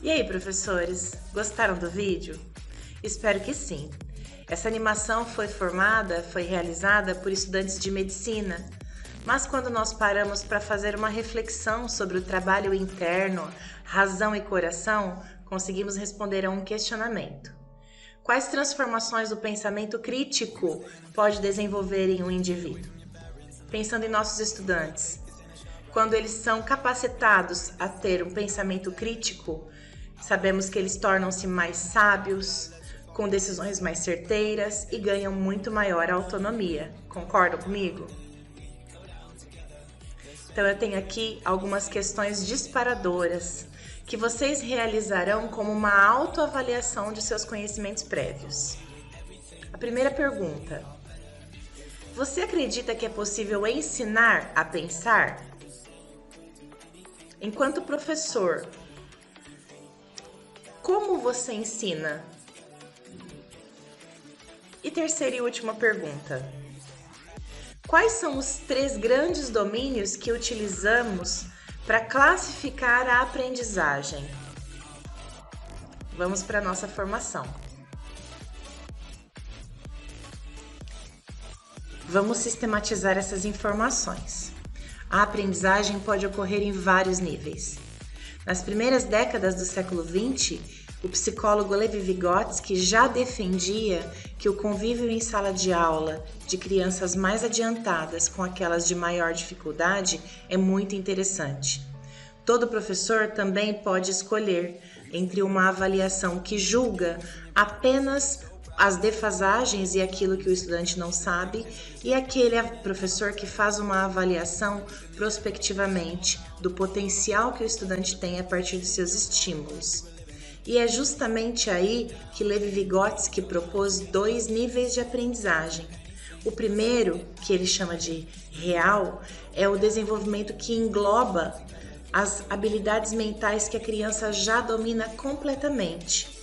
E aí, professores, gostaram do vídeo? Espero que sim. Essa animação foi realizada por estudantes de medicina, mas quando nós paramos para fazer uma reflexão sobre o trabalho interno, razão e coração, conseguimos responder a um questionamento. Quais transformações do pensamento crítico pode desenvolver em um indivíduo? Pensando em nossos estudantes, quando eles são capacitados a ter um pensamento crítico, sabemos que eles tornam-se mais sábios, com decisões mais certeiras e ganham muito maior autonomia. Concordam comigo? Então eu tenho aqui algumas questões disparadoras que vocês realizarão como uma autoavaliação de seus conhecimentos prévios. A primeira pergunta: você acredita que é possível ensinar a pensar? Enquanto professor, como você ensina? E terceira e última pergunta: quais são os 3 grandes domínios que utilizamos para classificar a aprendizagem? Vamos para a nossa formação. Vamos sistematizar essas informações. A aprendizagem pode ocorrer em vários níveis. Nas primeiras décadas do século XX, o psicólogo Levi Vygotsky já defendia que o convívio em sala de aula de crianças mais adiantadas com aquelas de maior dificuldade é muito interessante. Todo professor também pode escolher entre uma avaliação que julga apenas as defasagens e aquilo que o estudante não sabe, e aquele professor que faz uma avaliação prospectivamente do potencial que o estudante tem a partir dos seus estímulos. E é justamente aí que Levi Vygotsky propôs 2 níveis de aprendizagem. O primeiro, que ele chama de real, é o desenvolvimento que engloba as habilidades mentais que a criança já domina completamente.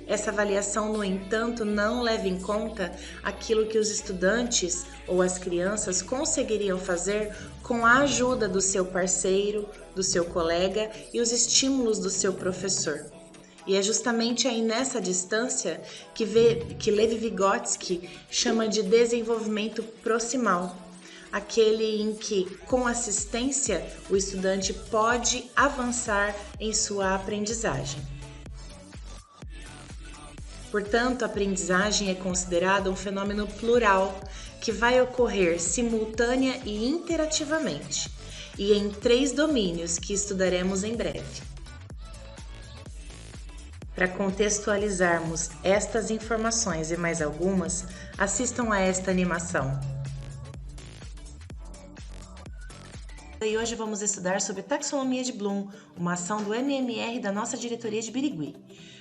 Essa avaliação, no entanto, não leva em conta aquilo que os estudantes ou as crianças conseguiriam fazer com a ajuda do seu parceiro, do seu colega e os estímulos do seu professor. E é justamente aí nessa distância que Levi Vygotsky chama de desenvolvimento proximal, aquele em que, com assistência, o estudante pode avançar em sua aprendizagem. Portanto, a aprendizagem é considerada um fenômeno plural que vai ocorrer simultânea e interativamente, e em 3 domínios que estudaremos em breve. Para contextualizarmos estas informações e mais algumas, assistam a esta animação. E hoje vamos estudar sobre taxonomia de Bloom, uma ação do MMR da nossa diretoria de Birigui.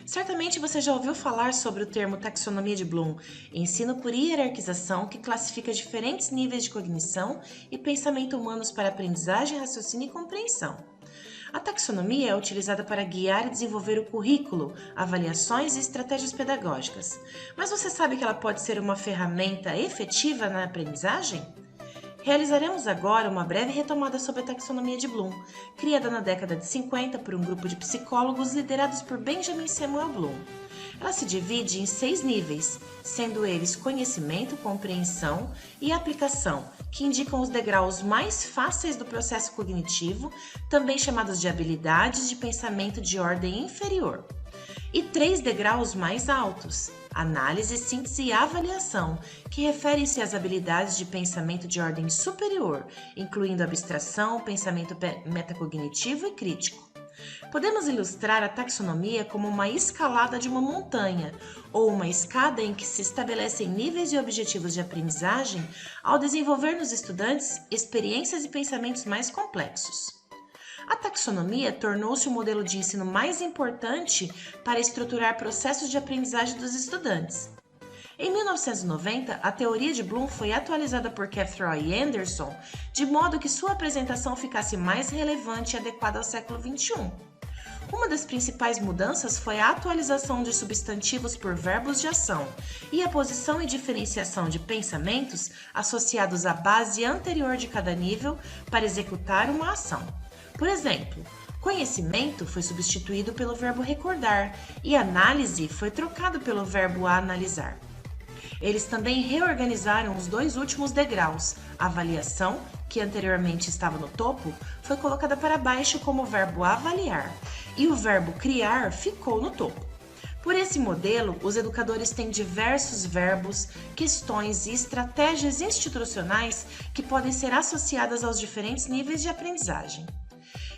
Certamente você já ouviu falar sobre o termo taxonomia de Bloom, ensino por hierarquização que classifica diferentes níveis de cognição e pensamento humanos para aprendizagem, raciocínio e compreensão. A taxonomia é utilizada para guiar e desenvolver o currículo, avaliações e estratégias pedagógicas. Mas você sabe que ela pode ser uma ferramenta efetiva na aprendizagem? Realizaremos agora uma breve retomada sobre a taxonomia de Bloom, criada na década de 50 por um grupo de psicólogos liderados por Benjamin Samuel Bloom. Ela se divide em 6 níveis, sendo eles conhecimento, compreensão e aplicação, que indicam os degraus mais fáceis do processo cognitivo, também chamados de habilidades de pensamento de ordem inferior. E 3 degraus mais altos, análise, síntese e avaliação, que referem-se às habilidades de pensamento de ordem superior, incluindo abstração, pensamento metacognitivo e crítico. Podemos ilustrar a taxonomia como uma escalada de uma montanha, ou uma escada em que se estabelecem níveis e objetivos de aprendizagem ao desenvolver nos estudantes experiências e pensamentos mais complexos. A taxonomia tornou-se o modelo de ensino mais importante para estruturar processos de aprendizagem dos estudantes. Em 1990, a teoria de Bloom foi atualizada por Cathroy e Anderson, de modo que sua apresentação ficasse mais relevante e adequada ao século XXI. Uma das principais mudanças foi a atualização de substantivos por verbos de ação e a posição e diferenciação de pensamentos associados à base anterior de cada nível para executar uma ação. Por exemplo, Conhecimento foi substituído pelo verbo recordar e análise foi trocado pelo verbo analisar. Eles também reorganizaram os dois últimos degraus. A avaliação, que anteriormente estava no topo, foi colocada para baixo como verbo avaliar, e o verbo criar ficou no topo. Por esse modelo, os educadores têm diversos verbos, questões e estratégias institucionais que podem ser associadas aos diferentes níveis de aprendizagem.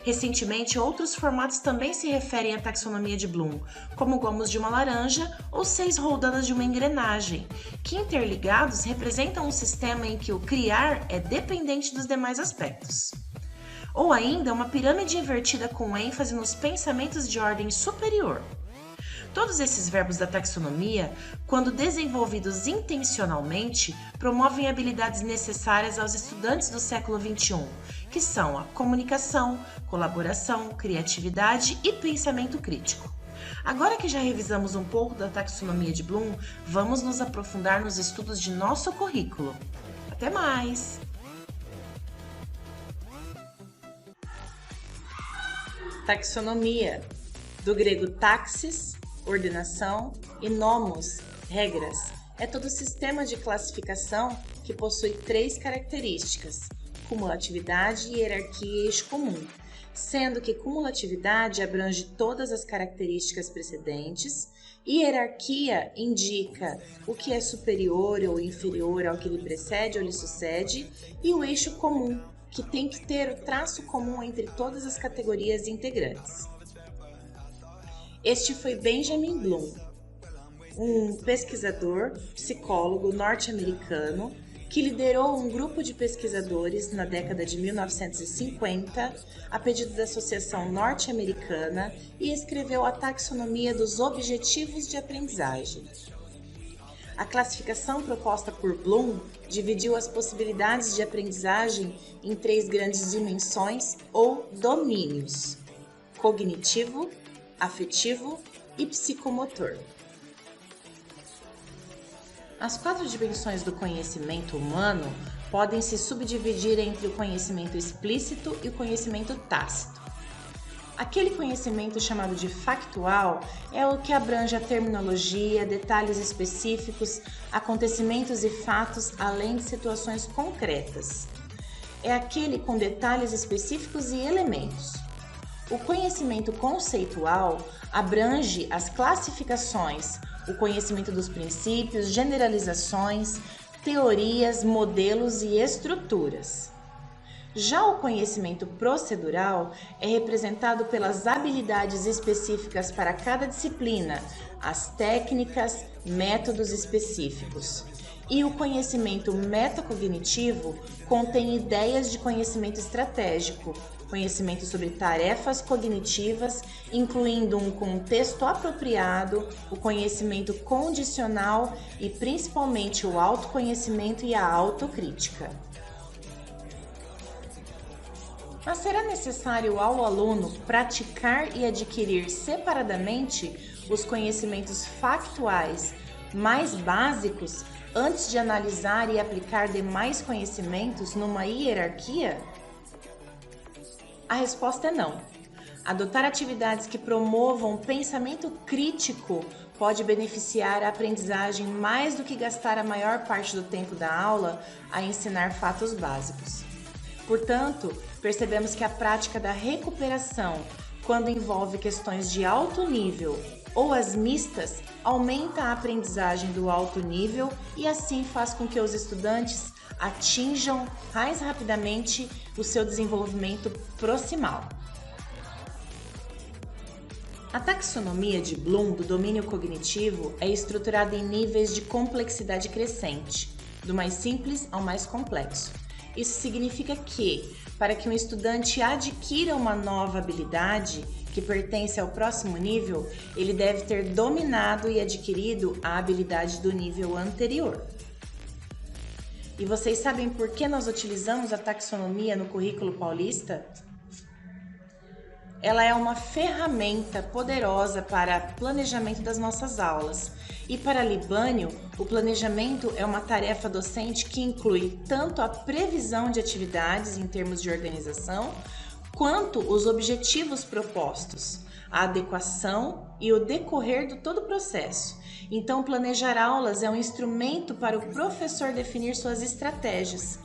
Recentemente, outros formatos também se referem à taxonomia de Bloom, como gomos de uma laranja ou 6 roldanas de uma engrenagem, que interligados representam um sistema em que o criar é dependente dos demais aspectos. Ou ainda uma pirâmide invertida com ênfase nos pensamentos de ordem superior. Todos esses verbos da taxonomia, quando desenvolvidos intencionalmente, promovem habilidades necessárias aos estudantes do século XXI, que são a comunicação, colaboração, criatividade e pensamento crítico. Agora que já revisamos um pouco da taxonomia de Bloom, vamos nos aprofundar nos estudos de nosso currículo. Até mais! Taxonomia, do grego taxis, ordenação, e nomos, regras. É todo sistema de classificação que possui 3 características: cumulatividade, hierarquia e eixo comum, sendo que cumulatividade abrange todas as características precedentes, e hierarquia indica o que é superior ou inferior ao que lhe precede ou lhe sucede, e o eixo comum, que tem que ter o traço comum entre todas as categorias integrantes. Este foi Benjamin Bloom, um pesquisador, psicólogo norte-americano que liderou um grupo de pesquisadores na década de 1950 a pedido da Associação Norte-Americana e escreveu a Taxonomia dos Objetivos de Aprendizagem. A classificação proposta por Bloom dividiu as possibilidades de aprendizagem em 3 grandes dimensões ou domínios: cognitivo, afetivo e psicomotor. As 4 dimensões do conhecimento humano podem se subdividir entre o conhecimento explícito e o conhecimento tácito. Aquele conhecimento chamado de factual é o que abrange a terminologia, detalhes específicos, acontecimentos e fatos, além de situações concretas. É aquele com detalhes específicos e elementos. O conhecimento conceitual abrange as classificações, o conhecimento dos princípios, generalizações, teorias, modelos e estruturas. Já o conhecimento procedural é representado pelas habilidades específicas para cada disciplina, as técnicas, métodos específicos. E o conhecimento metacognitivo contém ideias de conhecimento estratégico, conhecimento sobre tarefas cognitivas, incluindo um contexto apropriado, o conhecimento condicional e principalmente o autoconhecimento e a autocrítica. Mas será necessário ao aluno praticar e adquirir separadamente os conhecimentos factuais mais básicos antes de analisar e aplicar demais conhecimentos numa hierarquia? A resposta é não. Adotar atividades que promovam pensamento crítico pode beneficiar a aprendizagem mais do que gastar a maior parte do tempo da aula a ensinar fatos básicos. Portanto, percebemos que a prática da recuperação, quando envolve questões de alto nível ou as mistas, aumenta a aprendizagem do alto nível e assim faz com que os estudantes atinjam mais rapidamente o seu desenvolvimento proximal. A taxonomia de Bloom do domínio cognitivo é estruturada em níveis de complexidade crescente, do mais simples ao mais complexo. Isso significa que, para que um estudante adquira uma nova habilidade que pertence ao próximo nível, ele deve ter dominado e adquirido a habilidade do nível anterior. E vocês sabem por que nós utilizamos a taxonomia no currículo paulista? Ela é uma ferramenta poderosa para planejamento das nossas aulas. E para Libânio, o planejamento é uma tarefa docente que inclui tanto a previsão de atividades em termos de organização, quanto os objetivos propostos, a adequação e o decorrer de todo o processo. Então, planejar aulas é um instrumento para o professor definir suas estratégias.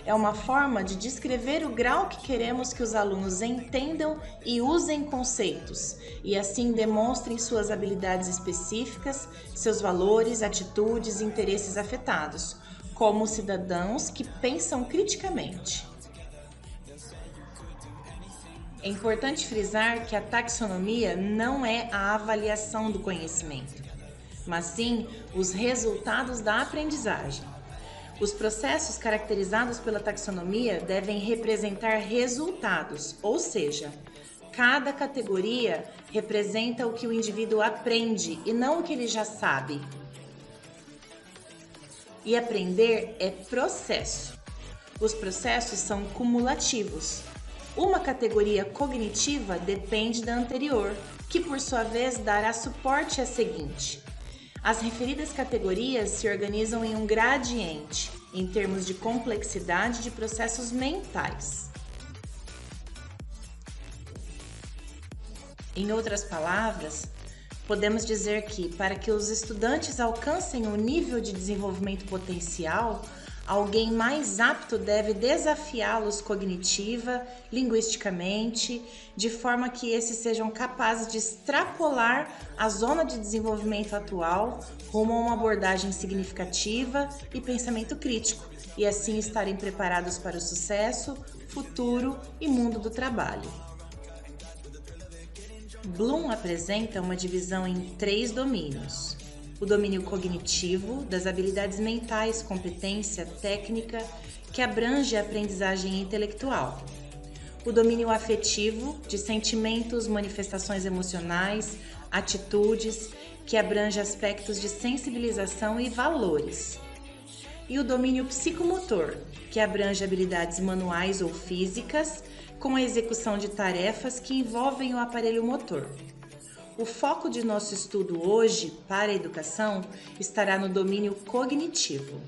É uma forma de descrever o grau que queremos que os alunos entendam e usem conceitos, e assim demonstrem suas habilidades específicas, seus valores, atitudes e interesses afetados, como cidadãos que pensam criticamente. É importante frisar que a taxonomia não é a avaliação do conhecimento, mas sim os resultados da aprendizagem. Os processos caracterizados pela taxonomia devem representar resultados, ou seja, cada categoria representa o que o indivíduo aprende e não o que ele já sabe. E aprender é processo. Os processos são cumulativos. Uma categoria cognitiva depende da anterior, que por sua vez dará suporte à seguinte. As referidas categorias se organizam em um gradiente, em termos de complexidade de processos mentais. Em outras palavras, podemos dizer que, para que os estudantes alcancem o nível de desenvolvimento potencial, alguém mais apto deve desafiá-los cognitiva, linguisticamente, de forma que esses sejam capazes de extrapolar a zona de desenvolvimento atual rumo a uma abordagem significativa e pensamento crítico, e assim estarem preparados para o sucesso, futuro e mundo do trabalho. Bloom apresenta uma divisão em 3 domínios. O domínio cognitivo, das habilidades mentais, competência técnica, que abrange a aprendizagem intelectual. O domínio afetivo, de sentimentos, manifestações emocionais, atitudes, que abrange aspectos de sensibilização e valores. E o domínio psicomotor, que abrange habilidades manuais ou físicas, com a execução de tarefas que envolvem o aparelho motor. O foco de nosso estudo hoje para a educação estará no domínio cognitivo.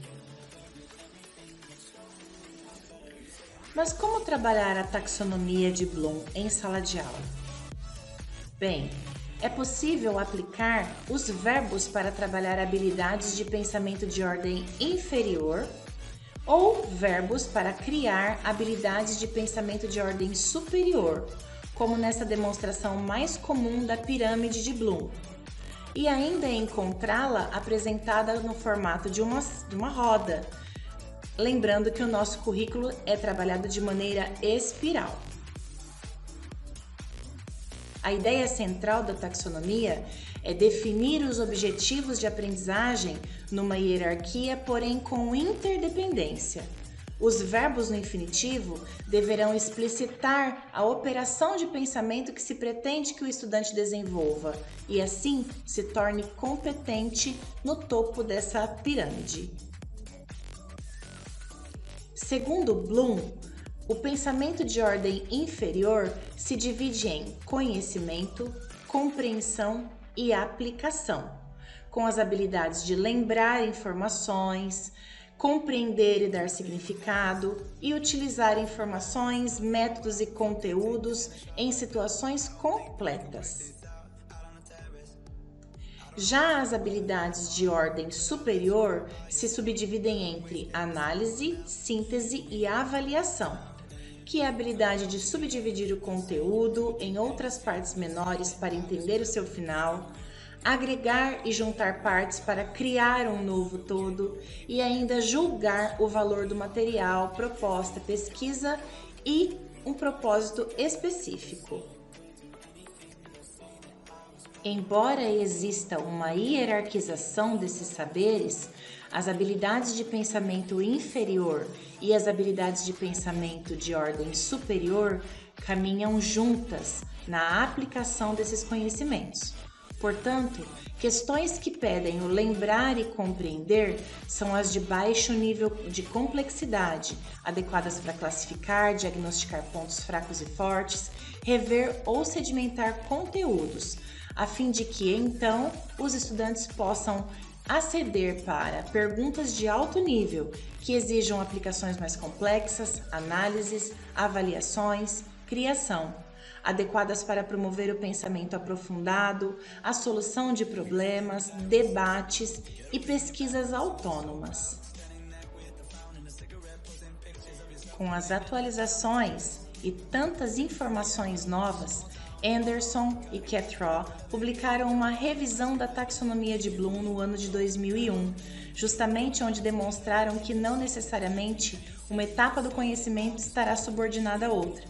Mas como trabalhar a taxonomia de Bloom em sala de aula? Bem, é possível aplicar os verbos para trabalhar habilidades de pensamento de ordem inferior ou verbos para criar habilidades de pensamento de ordem superior, como nessa demonstração mais comum da pirâmide de Bloom, e ainda encontrá-la apresentada no formato de uma roda, lembrando que o nosso currículo é trabalhado de maneira espiral. A ideia central da taxonomia é definir os objetivos de aprendizagem numa hierarquia, porém com interdependência. Os verbos no infinitivo deverão explicitar a operação de pensamento que se pretende que o estudante desenvolva e, assim, se torne competente no topo dessa pirâmide. Segundo Bloom, o pensamento de ordem inferior se divide em conhecimento, compreensão e aplicação, com as habilidades de lembrar informações, compreender e dar significado e utilizar informações, métodos e conteúdos em situações completas. Já as habilidades de ordem superior se subdividem entre análise, síntese e avaliação, que é a habilidade de subdividir o conteúdo em outras partes menores para entender o seu final, agregar e juntar partes para criar um novo todo e ainda julgar o valor do material, proposta, pesquisa e um propósito específico. Embora exista uma hierarquização desses saberes, as habilidades de pensamento inferior e as habilidades de pensamento de ordem superior caminham juntas na aplicação desses conhecimentos. Portanto, questões que pedem o lembrar e compreender são as de baixo nível de complexidade, adequadas para classificar, diagnosticar pontos fracos e fortes, rever ou sedimentar conteúdos, a fim de que, então, os estudantes possam aceder para perguntas de alto nível que exijam aplicações mais complexas, análises, avaliações criação, adequadas para promover o pensamento aprofundado, a solução de problemas, debates e pesquisas autônomas. Com as atualizações e tantas informações novas, Anderson e Cathro publicaram uma revisão da taxonomia de Bloom no ano de 2001, justamente onde demonstraram que não necessariamente uma etapa do conhecimento estará subordinada a outra.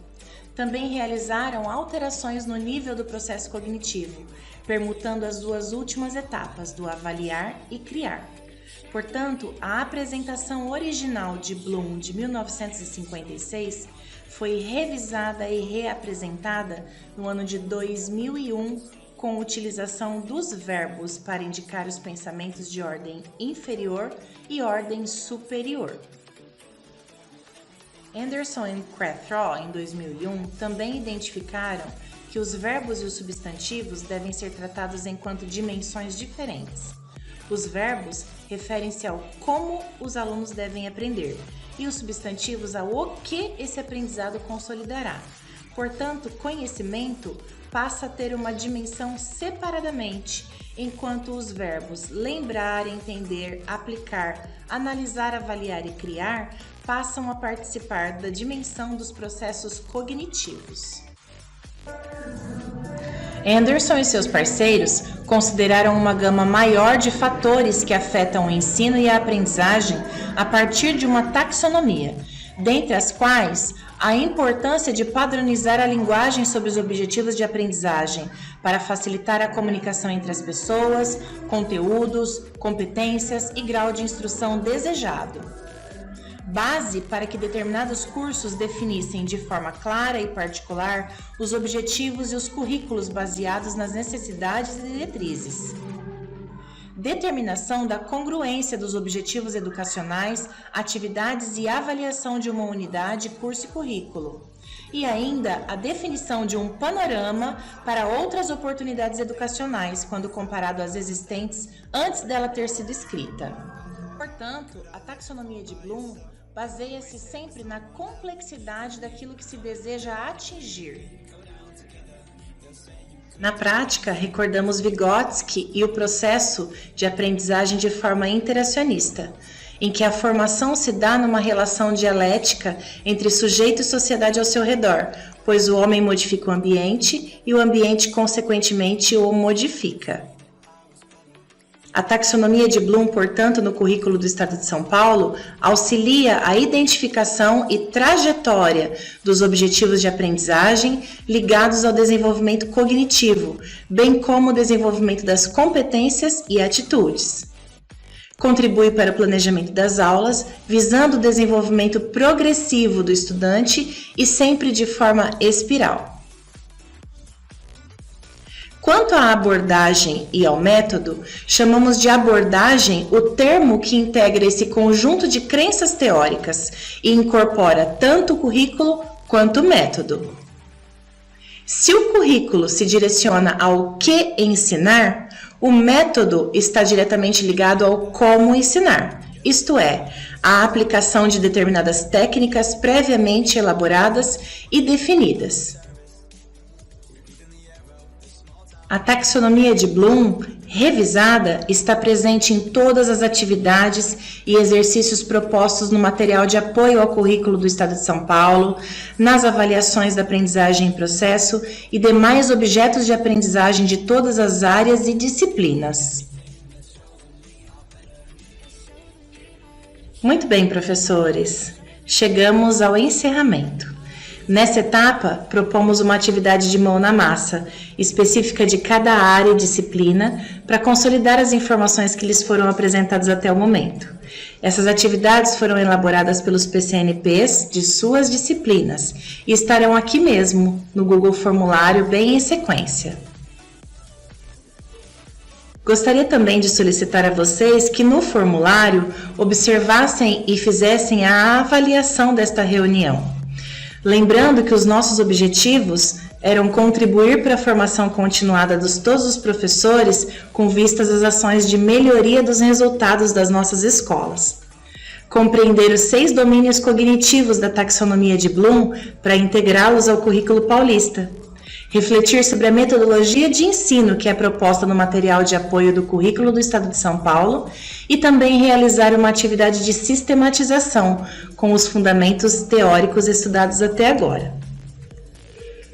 Também realizaram alterações no nível do processo cognitivo, permutando as duas últimas etapas do avaliar e criar. Portanto, a apresentação original de Bloom de 1956 foi revisada e reapresentada no ano de 2001 com a utilização dos verbos para indicar os pensamentos de ordem inferior e ordem superior. Anderson e Cathro, em 2001, também identificaram que os verbos e os substantivos devem ser tratados enquanto dimensões diferentes. Os verbos referem-se ao como os alunos devem aprender e os substantivos ao o que esse aprendizado consolidará. Portanto, conhecimento passa a ter uma dimensão separadamente, enquanto os verbos lembrar, entender, aplicar, analisar, avaliar e criar passam a participar da dimensão dos processos cognitivos. Anderson e seus parceiros consideraram uma gama maior de fatores que afetam o ensino e a aprendizagem a partir de uma taxonomia, dentre as quais a importância de padronizar a linguagem sobre os objetivos de aprendizagem para facilitar a comunicação entre as pessoas, conteúdos, competências e grau de instrução desejado. Base para que determinados cursos definissem de forma clara e particular os objetivos e os currículos baseados nas necessidades e diretrizes. Determinação da congruência dos objetivos educacionais, atividades e avaliação de uma unidade, curso e currículo. E ainda a definição de um panorama para outras oportunidades educacionais, quando comparado às existentes antes dela ter sido escrita. Portanto, a taxonomia de Bloom baseia-se sempre na complexidade daquilo que se deseja atingir. Na prática, recordamos Vygotsky e o processo de aprendizagem de forma interacionista, em que a formação se dá numa relação dialética entre sujeito e sociedade ao seu redor, pois o homem modifica o ambiente e o ambiente, consequentemente, o modifica. A taxonomia de Bloom, portanto, no currículo do Estado de São Paulo, auxilia a identificação e trajetória dos objetivos de aprendizagem ligados ao desenvolvimento cognitivo, bem como o desenvolvimento das competências e atitudes. Contribui para o planejamento das aulas, visando o desenvolvimento progressivo do estudante e sempre de forma espiral. Quanto à abordagem e ao método, chamamos de abordagem o termo que integra esse conjunto de crenças teóricas e incorpora tanto o currículo quanto o método. Se o currículo se direciona ao que ensinar, o método está diretamente ligado ao como ensinar, isto é, a aplicação de determinadas técnicas previamente elaboradas e definidas. A taxonomia de Bloom, revisada, está presente em todas as atividades e exercícios propostos no material de apoio ao currículo do Estado de São Paulo, nas avaliações da aprendizagem em processo e demais objetos de aprendizagem de todas as áreas e disciplinas. Muito bem, professores. Chegamos ao encerramento. Nessa etapa, propomos uma atividade de mão na massa, específica de cada área e disciplina, para consolidar as informações que lhes foram apresentadas até o momento. Essas atividades foram elaboradas pelos PCNPs de suas disciplinas e estarão aqui mesmo, no Google Formulário, bem em sequência. Gostaria também de solicitar a vocês que no formulário observassem e fizessem a avaliação desta reunião. Lembrando que os nossos objetivos eram contribuir para a formação continuada de todos os professores com vistas às ações de melhoria dos resultados das nossas escolas. Compreender os 6 domínios cognitivos da taxonomia de Bloom para integrá-los ao currículo paulista. Refletir sobre a metodologia de ensino que é proposta no material de apoio do currículo do Estado de São Paulo e também realizar uma atividade de sistematização com os fundamentos teóricos estudados até agora.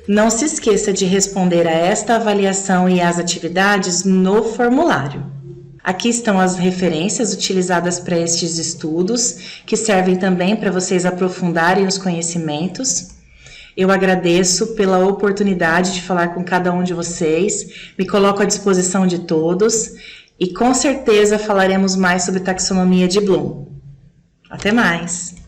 Não se esqueça de responder a esta avaliação e às atividades no formulário. Aqui estão as referências utilizadas para estes estudos, que servem também para vocês aprofundarem os conhecimentos. Eu agradeço pela oportunidade de falar com cada um de vocês, me coloco à disposição de todos e com certeza falaremos mais sobre taxonomia de Bloom. Até mais!